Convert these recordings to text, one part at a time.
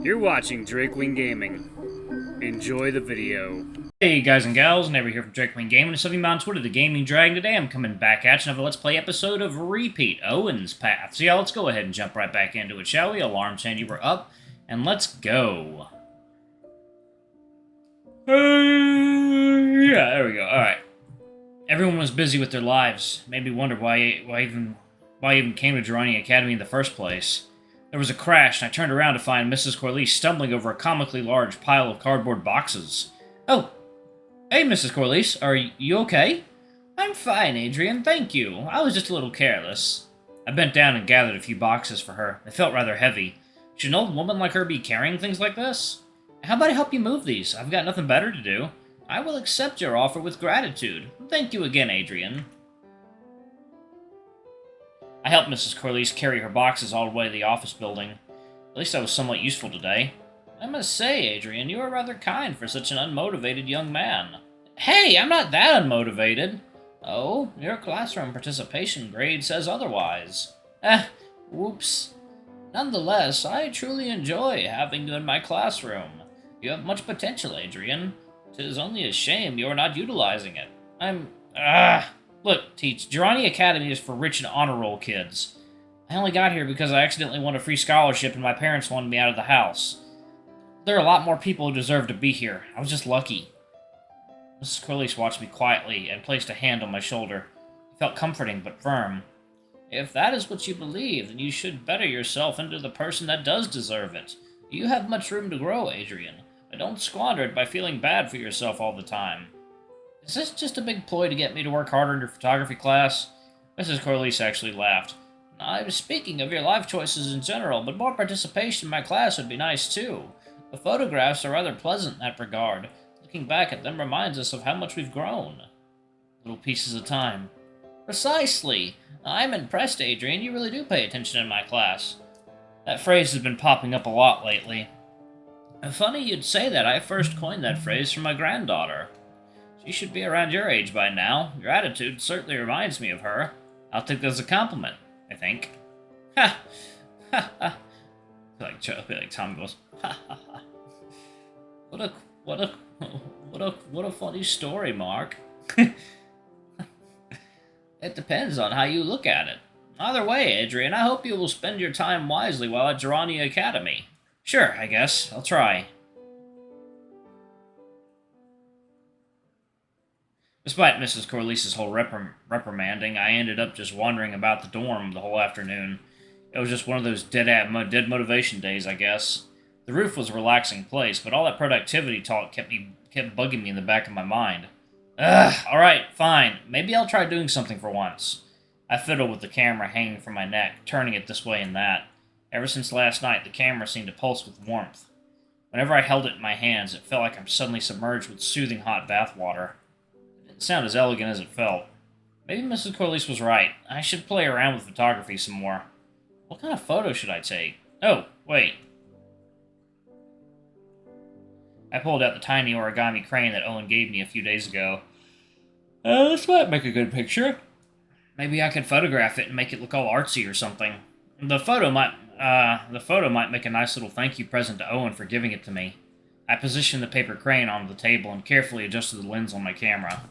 You're watching Drakewing Gaming. Enjoy the video. Hey guys and gals, Never here from Drakewing Gaming and something on Twitter, the Gaming Dragon. Today I'm coming back at you another Let's Play episode of Repeat, Owen's Path. So yeah, let's go ahead and jump right back into it, shall we? Alarm saying you were up, and let's go. Yeah, there we go. Alright. Everyone was busy with their lives. Made me wonder why I even came to Adrian Academy in the first place. There was a crash, and I turned around to find Mrs. Corlisse stumbling over a comically large pile of cardboard boxes. Oh, hey, Mrs. Corlisse, are you okay? I'm fine, Adrian, thank you. I was just a little careless. I bent down and gathered a few boxes for her. They felt rather heavy. Should an old woman like her be carrying things like this? How about I help you move these? I've got nothing better to do. I will accept your offer with gratitude. Thank you again, Adrian. I helped Mrs. Corlisse carry her boxes all the way to the office building. At least I was somewhat useful today. I must say, Adrian, you are rather kind for such an unmotivated young man. Hey, I'm not that unmotivated. Oh, your classroom participation grade says otherwise. Whoops. Nonetheless, I truly enjoy having you in my classroom. You have much potential, Adrian. 'Tis only a shame you're not utilizing it. Look, Teach, Jinny Academy is for rich and honor roll kids. I only got here because I accidentally won a free scholarship and my parents wanted me out of the house. There are a lot more people who deserve to be here. I was just lucky. Mrs. Corlisse watched me quietly and placed a hand on my shoulder. It felt comforting but firm. If that is what you believe, then you should better yourself into the person that does deserve it. You have much room to grow, Adrian, but don't squander it by feeling bad for yourself all the time. Is this just a big ploy to get me to work harder in your photography class? Mrs. Corlisse actually laughed. I was speaking of your life choices in general, but more participation in my class would be nice too. The photographs are rather pleasant in that regard. Looking back at them reminds us of how much we've grown. Little pieces of time. Precisely. I'm impressed, Adrian. You really do pay attention in my class. That phrase has been popping up a lot lately. Funny you'd say that. I first coined that phrase from my granddaughter. She should be around your age by now. Your attitude certainly reminds me of her. I'll take that as a compliment, I think. Ha! Ha ha! Like Tom goes, ha ha ha. What a funny story, Mark. It depends on how you look at it. Either way, Adrian, I hope you will spend your time wisely while at Adrian Academy. Sure, I guess. I'll try. Despite Mrs. Corlisse's whole reprimanding, I ended up just wandering about the dorm the whole afternoon. It was just one of those dead motivation days, I guess. The roof was a relaxing place, but all that productivity talk kept bugging me in the back of my mind. Alright, fine. Maybe I'll try doing something for once. I fiddled with the camera hanging from my neck, turning it this way and that. Ever since last night, the camera seemed to pulse with warmth. Whenever I held it in my hands, it felt like I'm suddenly submerged with soothing hot bath water. It didn't sound as elegant as it felt. Maybe Mrs. Corlisse was right. I should play around with photography some more. What kind of photo should I take? Oh, wait. I pulled out the tiny origami crane that Owen gave me a few days ago. This might make a good picture. Maybe I could photograph it and make it look all artsy or something. The photo might make a nice little thank you present to Owen for giving it to me. I positioned the paper crane onto the table and carefully adjusted the lens on my camera.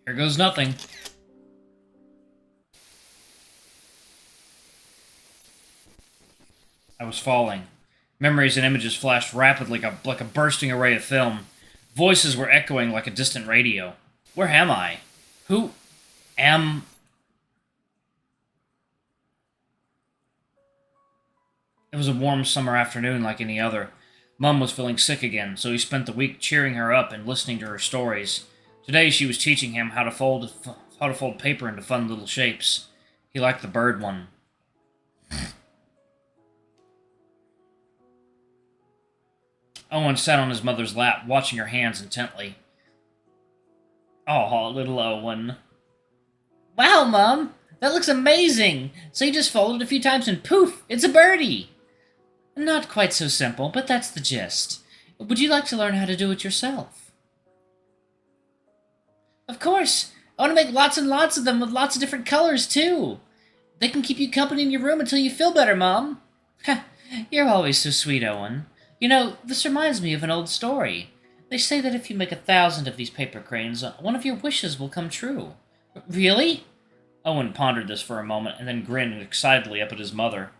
Here goes nothing. I was falling. Memories and images flashed rapidly like a bursting array of film. Voices were echoing like a distant radio. Where am I? Who am... It was a warm summer afternoon like any other. Mum was feeling sick again, so he spent the week cheering her up and listening to her stories. Today she was teaching him how to fold paper into fun little shapes. He liked the bird one. Owen sat on his mother's lap, watching her hands intently. Oh, little Owen. Wow, Mom! That looks amazing! So you just fold it a few times and poof! It's a birdie! Not quite so simple, but that's the gist. Would you like to learn how to do it yourself? Of course! I want to make lots and lots of them with lots of different colors, too! They can keep you company in your room until you feel better, Mom. You're always so sweet, Owen. You know, this reminds me of an old story. They say that if you make 1,000 of these paper cranes, one of your wishes will come true. Really? Owen pondered this for a moment and then grinned excitedly up at his mother.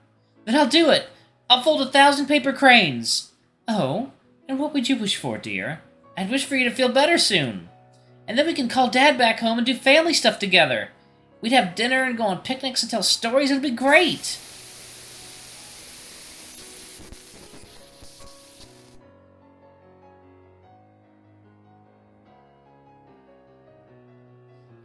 Then I'll do it! I'll fold 1,000 paper cranes! Oh, and what would you wish for, dear? I'd wish for you to feel better soon. And then we can call Dad back home and do family stuff together. We'd have dinner and go on picnics and tell stories. It'd be great!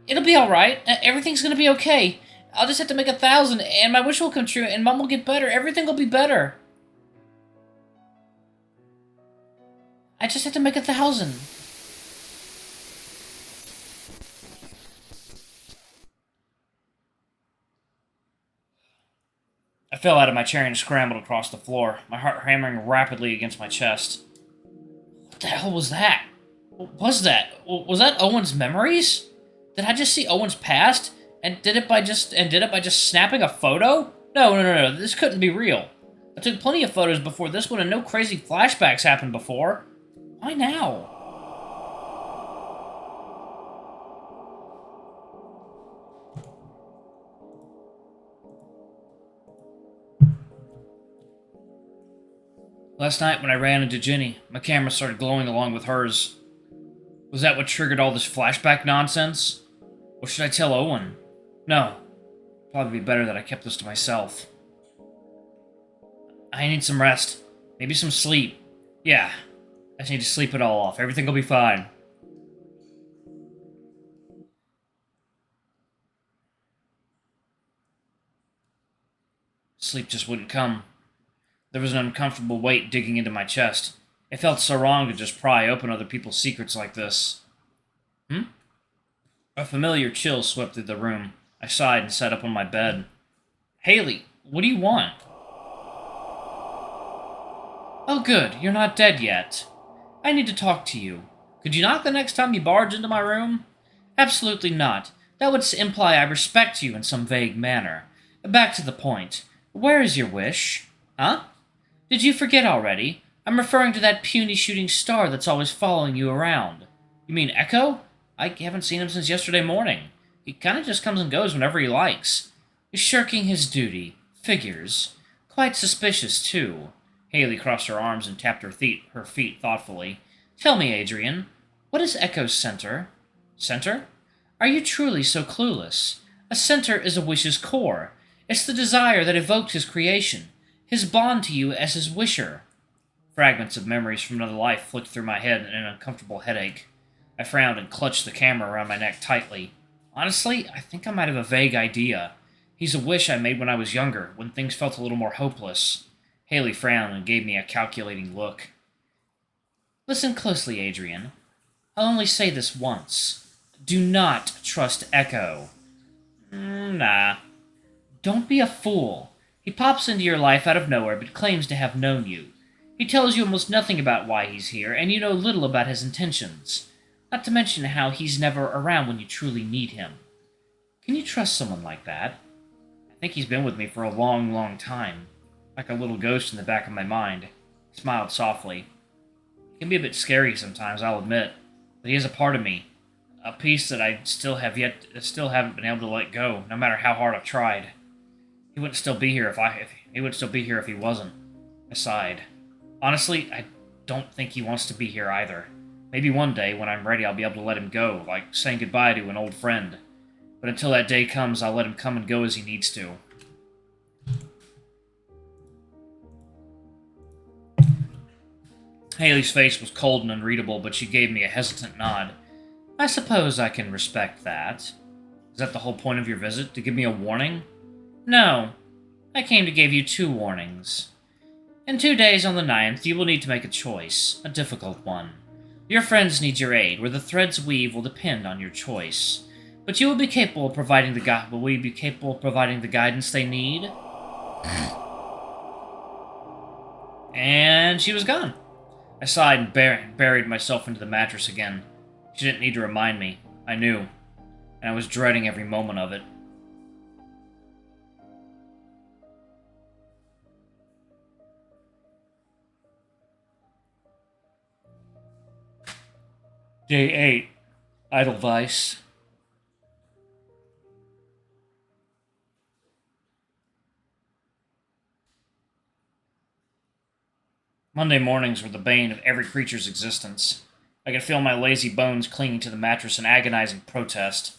It'll be alright. Everything's gonna be okay. I'll just have to make 1,000, and my wish will come true, and Mom will get better. Everything will be better. I just have to make 1,000. I fell out of my chair and scrambled across the floor, my heart hammering rapidly against my chest. What the hell was that? What was that? Was that Owen's memories? Did I just see Owen's past? And did it by just snapping a photo? No, this couldn't be real. I took plenty of photos before this one and no crazy flashbacks happened before. Why now? Last night when I ran into Jinny, my camera started glowing along with hers. Was that what triggered all this flashback nonsense? Or should I tell Owen? No. Probably be better that I kept this to myself. I need some rest. Maybe some sleep. Yeah. I just need to sleep it all off. Everything will be fine. Sleep just wouldn't come. There was an uncomfortable weight digging into my chest. It felt so wrong to just pry open other people's secrets like this. A familiar chill swept through the room. I sighed and sat up on my bed. Haley, what do you want? Oh good, you're not dead yet. I need to talk to you. Could you knock the next time you barge into my room? Absolutely not. That would imply I respect you in some vague manner. Back to the point. Where is your wish? Huh? Did you forget already? I'm referring to that puny shooting star that's always following you around. You mean Echo? I haven't seen him since yesterday morning. He kind of just comes and goes whenever he likes. He's shirking his duty. Figures. Quite suspicious, too. Haley crossed her arms and tapped her feet thoughtfully. Tell me, Adrian, what is Echo's center? Center? Are you truly so clueless? A center is a wish's core. It's the desire that evoked his creation, his bond to you as his wisher. Fragments of memories from another life flicked through my head in an uncomfortable headache. I frowned and clutched the camera around my neck tightly. Honestly, I think I might have a vague idea. He's a wish I made when I was younger, when things felt a little more hopeless. Haley frowned and gave me a calculating look. Listen closely, Adrian. I'll only say this once. Do not trust Echo. Nah. Don't be a fool. He pops into your life out of nowhere but claims to have known you. He tells you almost nothing about why he's here, and you know little about his intentions. Not to mention how he's never around when you truly need him. Can you trust someone like that? I think he's been with me for a long, long time. Like a little ghost in the back of my mind. He smiled softly. He can be a bit scary sometimes, I'll admit. But he is a part of me. A piece that I still haven't been able to let go, no matter how hard I've tried. He wouldn't still be here if he wasn't. I sighed. Honestly, I don't think he wants to be here either. Maybe one day, when I'm ready, I'll be able to let him go, like saying goodbye to an old friend. But until that day comes, I'll let him come and go as he needs to. Haley's face was cold and unreadable, but she gave me a hesitant nod. I suppose I can respect that. Is that the whole point of your visit? To give me a warning? No. I came to give you 2 warnings. In 2 days on the 9th, you will need to make a choice. A difficult one. Your friends need your aid. Where the threads weave will depend on your choice. But you will be capable of providing the guidance they need? And she was gone. I sighed and buried myself into the mattress again. She didn't need to remind me. I knew. And I was dreading every moment of it. Day 8. Edelweiss. Monday mornings were the bane of every creature's existence. I could feel my lazy bones clinging to the mattress in agonizing protest.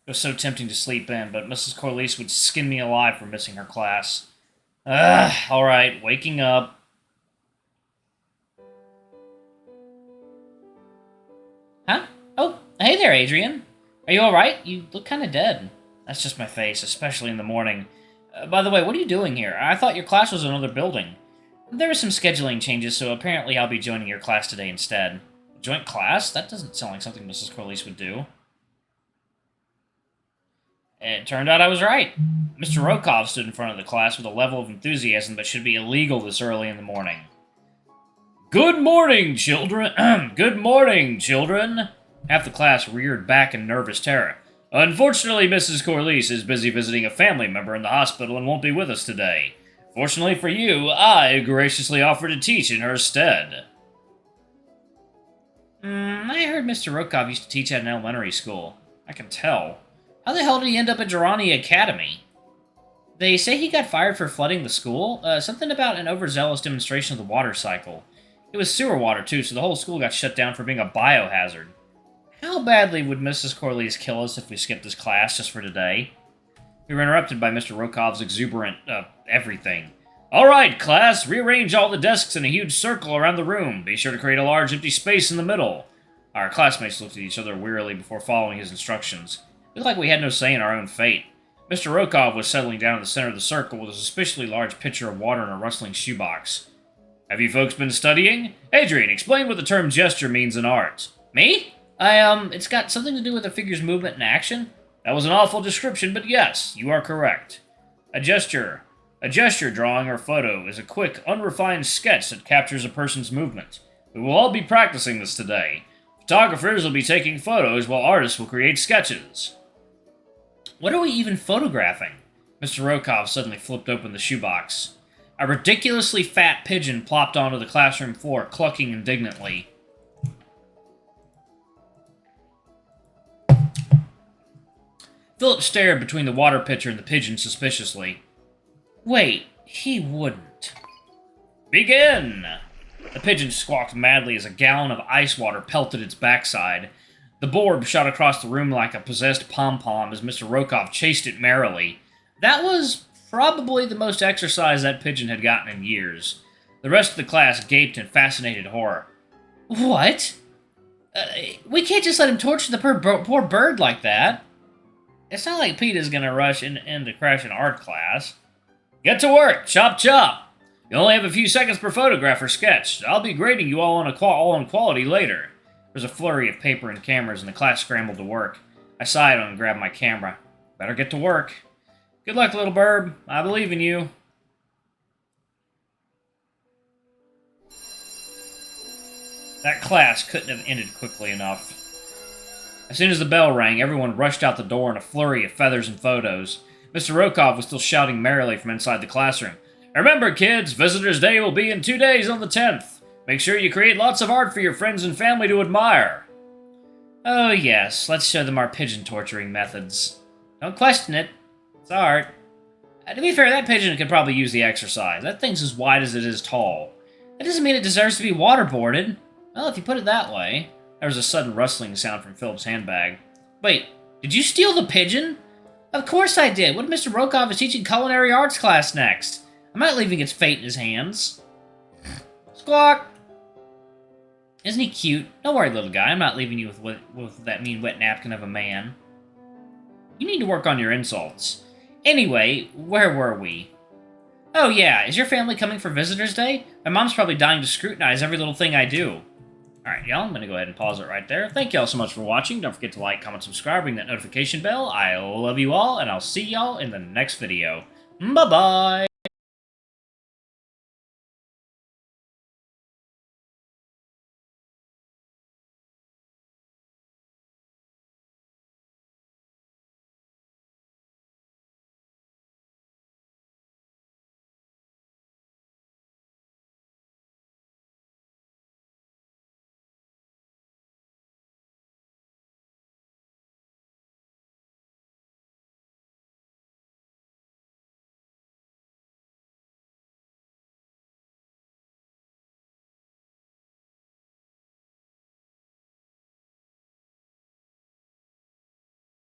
It was so tempting to sleep in, but Mrs. Corlisse would skin me alive for missing her class. Alright, waking up. Huh? Oh, hey there, Adrian. Are you alright? You look kind of dead. That's just my face, especially in the morning. By the way, what are you doing here? I thought your class was in another building. There were some scheduling changes, so apparently I'll be joining your class today instead. Joint class? That doesn't sound like something Mrs. Corlisse would do. It turned out I was right. Mr. Rokov stood in front of the class with a level of enthusiasm that should be illegal this early in the morning. Good morning, children! Good morning, children! Half the class reared back in nervous terror. Unfortunately, Mrs. Corlisse is busy visiting a family member in the hospital and won't be with us today. Fortunately for you, I graciously offer to teach in her stead. I heard Mr. Rokov used to teach at an elementary school. I can tell. How the hell did he end up at Durrani Academy? They say he got fired for flooding the school. Something about an overzealous demonstration of the water cycle. It was sewer water, too, so the whole school got shut down for being a biohazard. How badly would Mrs. Corlisse kill us if we skipped this class just for today? We were interrupted by Mr. Rokov's exuberant, everything. All right, class, rearrange all the desks in a huge circle around the room. Be sure to create a large empty space in the middle. Our classmates looked at each other wearily before following his instructions. It was like we had no say in our own fate. Mr. Rokov was settling down in the center of the circle with a suspiciously large pitcher of water in a rustling shoebox. Have you folks been studying? Adrian, explain what the term gesture means in art. Me? It's got something to do with a figure's movement and action. That was an awful description, but yes, you are correct. A gesture drawing or photo is a quick, unrefined sketch that captures a person's movement. We will all be practicing this today. Photographers will be taking photos while artists will create sketches. What are we even photographing? Mr. Rokov suddenly flipped open the shoebox. A ridiculously fat pigeon plopped onto the classroom floor, clucking indignantly. Philip stared between the water pitcher and the pigeon suspiciously. Wait, he wouldn't. Begin! The pigeon squawked madly as a gallon of ice water pelted its backside. The borb shot across the room like a possessed pom-pom as Mr. Rokov chased it merrily. That was probably the most exercise that pigeon had gotten in years. The rest of the class gaped in fascinated horror. What? We can't just let him torture the poor bird like that. It's not like Peter's gonna rush in to crash an art class. Get to work! Chop chop! You only have a few seconds per photograph or sketch. I'll be grading you all on quality later. There was a flurry of paper and cameras, and the class scrambled to work. I sighed and grabbed my camera. Better get to work. Good luck, little bird. I believe in you. That class couldn't have ended quickly enough. As soon as the bell rang, everyone rushed out the door in a flurry of feathers and photos. Mr. Rokov was still shouting merrily from inside the classroom. Remember, kids, Visitors' Day will be in 2 days on the 10th. Make sure you create lots of art for your friends and family to admire. Oh, yes, let's show them our pigeon torturing methods. Don't question it. It's art. To be fair, that pigeon could probably use the exercise. That thing's as wide as it is tall. That doesn't mean it deserves to be waterboarded. Well, if you put it that way. There was a sudden rustling sound from Philip's handbag. Wait, did you steal the pigeon? Of course I did. What if Mr. Rokov is teaching culinary arts class next? I'm not leaving its fate in his hands. Squawk! Isn't he cute? Don't worry, little guy. I'm not leaving you with that mean wet napkin of a man. You need to work on your insults. Anyway, where were we? Oh yeah, is your family coming for Visitors' Day? My mom's probably dying to scrutinize every little thing I do. Alright, y'all, I'm going to go ahead and pause it right there. Thank y'all so much for watching. Don't forget to like, comment, subscribe, ring that notification bell. I love you all, and I'll see y'all in the next video. Bye-bye!